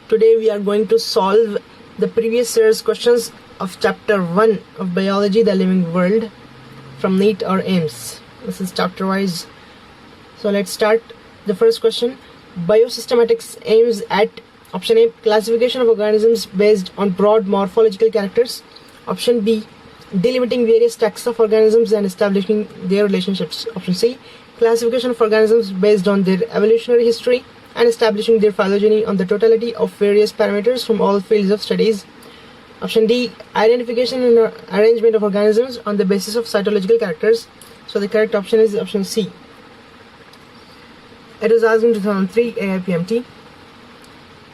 Today we are going to solve the previous year's questions of chapter 1 of Biology, the Living World from NEET or AIMS. This is chapter wise. So let's start. The first question. Biosystematics aims at option A, classification of organisms based on broad morphological characters. Option B, delimiting various taxa of organisms and establishing their relationships. Option C, classification of organisms based on their evolutionary history and establishing their phylogeny on the totality of various parameters from all fields of studies. Option D, identification and arrangement of organisms on the basis of cytological characters. So the correct option is option C. It was asked in 2003 AIPMT.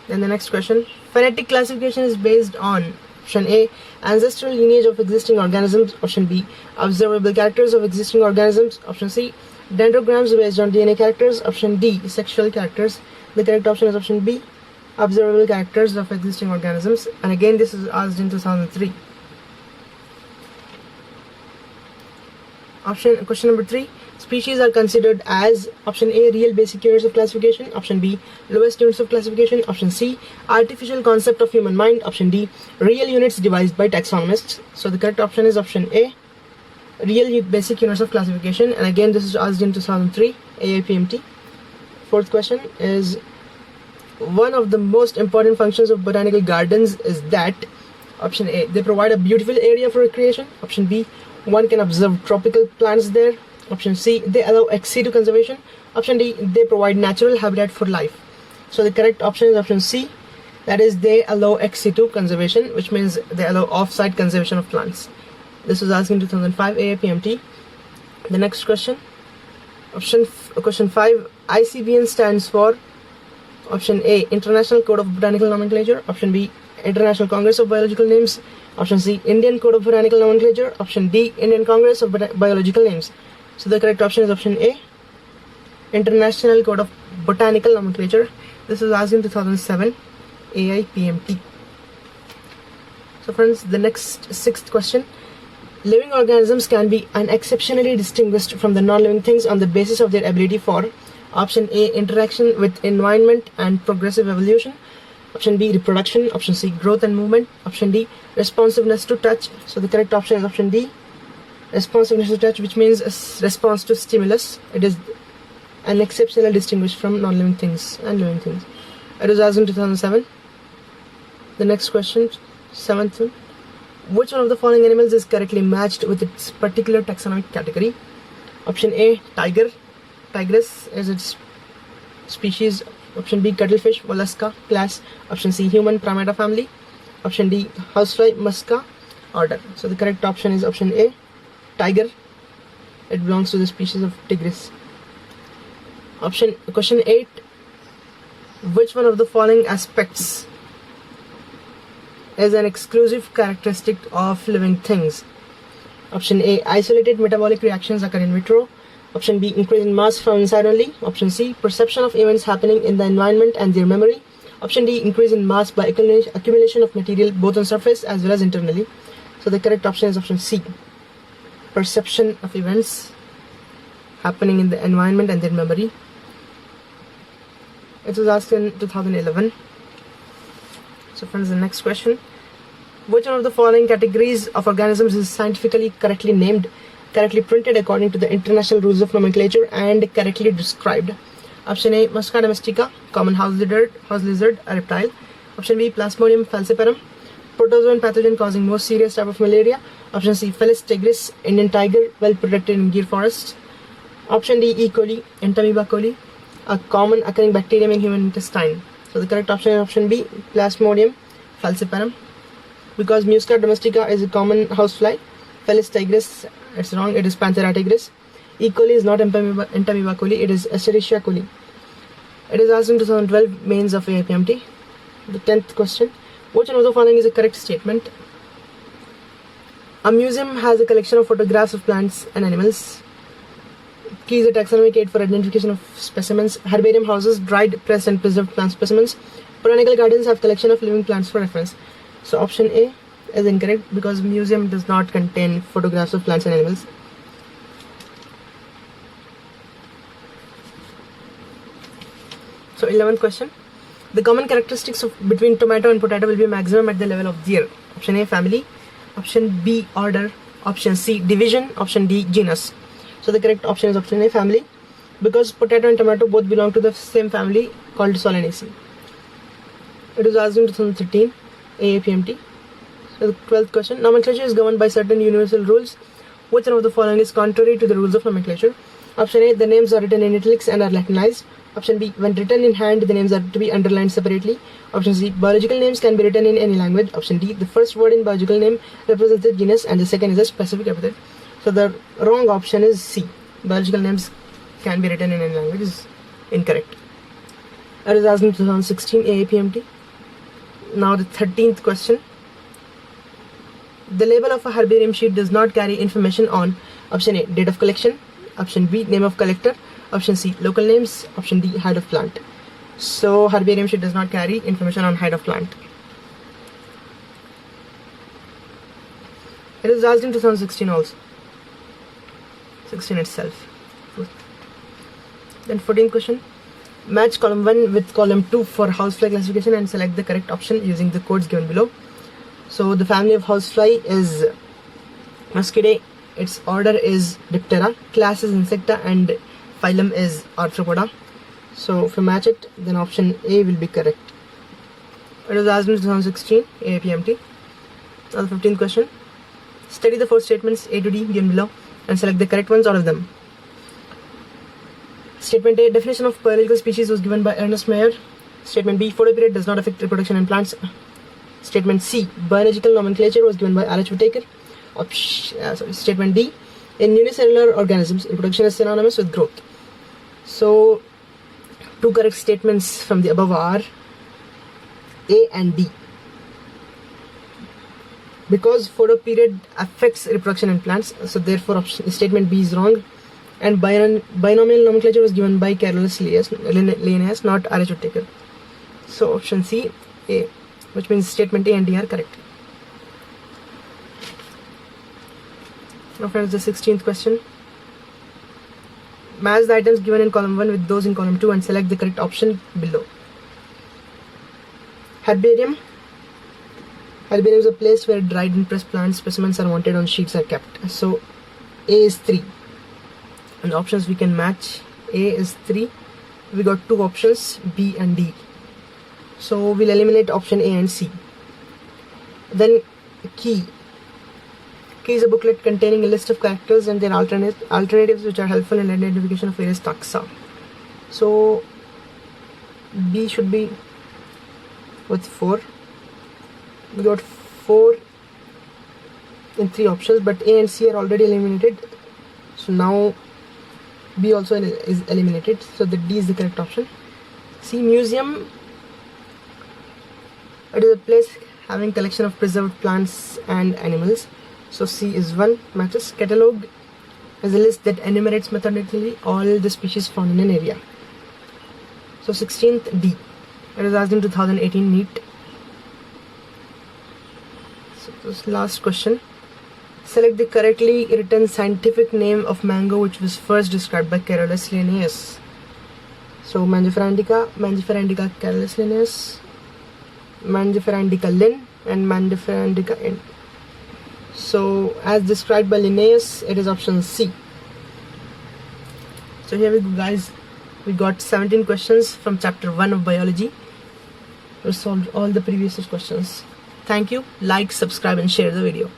Then the next question. Phynetic classification is based on option A, ancestral lineage of existing organisms. Option B, observable characters of existing organisms. Option C, dendrograms based on DNA characters. Option D, sexual characters. The correct option is option B, observable characters of existing organisms. And again, this is asked in 2003. Question number 3. Species are considered as option A, real basic units of classification. Option B, lowest units of classification. Option C, artificial concept of human mind. Option D, real units devised by taxonomists. So the correct option is option A, real basic units of classification. And again, this is asked in 2003 AIPMT. Fourth question is, one of the most important functions of botanical gardens is that option A, they provide a beautiful area for recreation. Option B, one can observe tropical plants there. Option C, they allow ex situ conservation. Option D, they provide natural habitat for life. So the correct option is option C, that is, they allow ex situ conservation, which means they allow off-site conservation of plants. This was asked in 2005 AIPMT. The next question. Question 5. ICBN stands for option A, International Code of Botanical Nomenclature. Option B, International Congress of Biological Names. Option C, Indian Code of Botanical Nomenclature. Option D, Indian Congress of Biological Names. So the correct option is option A, International Code of Botanical Nomenclature. This was asked in 2007 AIPMT. So friends, the next sixth question. Living organisms can be unexceptionally distinguished from the non-living things on the basis of their ability for option A, interaction with environment and progressive evolution. Option B, reproduction. Option C, growth and movement. Option D, responsiveness to touch. So the correct option is option D, responsiveness to touch, which means a response to stimulus. It is unexceptionally distinguished from non-living things and living things. It was asked in 2007. The next question, seventh one. Which one of the following animals is correctly matched with its particular taxonomic category? Option A, tiger. Tigress is its species. Option B, cuttlefish, mollusca, class. Option C, human, Primata family. Option D, housefly, musca, order. So the correct option is option A, tiger. It belongs to the species of Tigris. Question 8. Which one of the following aspects is an exclusive characteristic of living things? Option A, isolated metabolic reactions occur in vitro. Option B, increase in mass from inside only. Option C, perception of events happening in the environment and their memory. Option D, increase in mass by accumulation of material both on surface as well as internally. So the correct option is option C, perception of events happening in the environment and their memory. It was asked in 2011. So friends, the next question. Which one of the following categories of organisms is scientifically correctly named, correctly printed according to the international rules of nomenclature, and correctly described? Option A, Musca domestica, common house lizard, a reptile. Option B, Plasmodium falciparum, protozoan pathogen causing most serious type of malaria. Option C, Felis tigris, Indian tiger, well protected in gir forests. Option D, E. coli, Entamoeba coli, a common occurring bacterium in human intestine. So the correct option is option B, Plasmodium falciparum. Because Musca domestica is a common housefly, Felis tigris, it's wrong, it is Panthera tigris. E. coli is not Entamoeba coli, it is Escherichia coli. It is asked in 2012 mains of AIPMT. The 10th question. Which one of the following is a correct statement? A museum has a collection of photographs of plants and animals. Key is a taxonomic aid for identification of specimens. Herbarium houses dried, pressed and preserved plant specimens. Botanical gardens have collection of living plants for reference. So option A is incorrect because museum does not contain photographs of plants and animals. So 11th question. The common characteristics between tomato and potato will be maximum at the level of the ear. Option A, family. Option B, order. Option C, division. Option D, genus. So the correct option is option A, family, because potato and tomato both belong to the same family called Solanaceae. It was asked in 2013 AAPMT. So the 12th question. Nomenclature is governed by certain universal rules. Which one of the following is contrary to the rules of nomenclature? Option A, the names are written in italics and are Latinized. Option B, when written in hand, the names are to be underlined separately. Option C, biological names can be written in any language. Option D, the first word in biological name represents the genus and the second is a specific epithet. So the wrong option is C. Biological names can be written in any language is incorrect. That is asked in 2016 AAPMT. Now the 13th question. The label of a herbarium sheet does not carry information on option A, date of collection. Option B, name of collector. Option C, local names. Option D, height of plant. So herbarium sheet does not carry information on height of plant. It is asked in 2016 also. 16 itself. Then 14th question. Match column 1 with column 2 for housefly classification and select the correct option using the codes given below. So the family of housefly is Muscidae. Its order is Diptera, class is Insecta, and phylum is Arthropoda. So if you match it, then option A will be correct. It was asked in 2016 AAPMT. Now the 15th question. Study the 4 statements A to D given below and select the correct ones out of them. Statement A, definition of biological species was given by Ernest Mayr. Statement B, photoperiod does not affect reproduction in plants. Statement C, biological nomenclature was given by R.H. Whittaker. Statement D, in unicellular organisms, reproduction is synonymous with growth. So, 2 correct statements from the above are A and D. Because photoperiod affects reproduction in plants, so therefore statement B is wrong. And binomial nomenclature was given by Carolus Linnaeus, not R.H. Whittaker. So option C, A, which means statement A and D are correct. Now friends, the 16th question. Match the items given in column 1 with those in column 2 and select the correct option below. Herbarium. Herbarium is a place where dried and pressed plant specimens are wanted on sheets are kept. So A is 3. And the options we can match. A is 3. We got 2 options, B and D. So we'll eliminate option A and C. Then key. Key is a booklet containing a list of characters and their alternatives which are helpful in identification of various taxa. So B should be with 4. We got 4 in 3 options, but A and C are already eliminated. So now B also is eliminated. So the D is the correct option. C, museum. It is a place having collection of preserved plants and animals. So C is 1, matches. Catalog is a list that enumerates methodically all the species found in an area. So 16th, D. It was asked in 2018 NEET. So this last question. Select the correctly written scientific name of mango which was first described by Carolus Linnaeus. So Mangifera indica Carolus Linnaeus, Mangifera indica Linn, and Mangifera indica Ind. So as described by Linnaeus, it is option C. So here we go guys, we got 17 questions from chapter 1 of biology. We solved all the previous questions. Thank you, like, subscribe and share the video.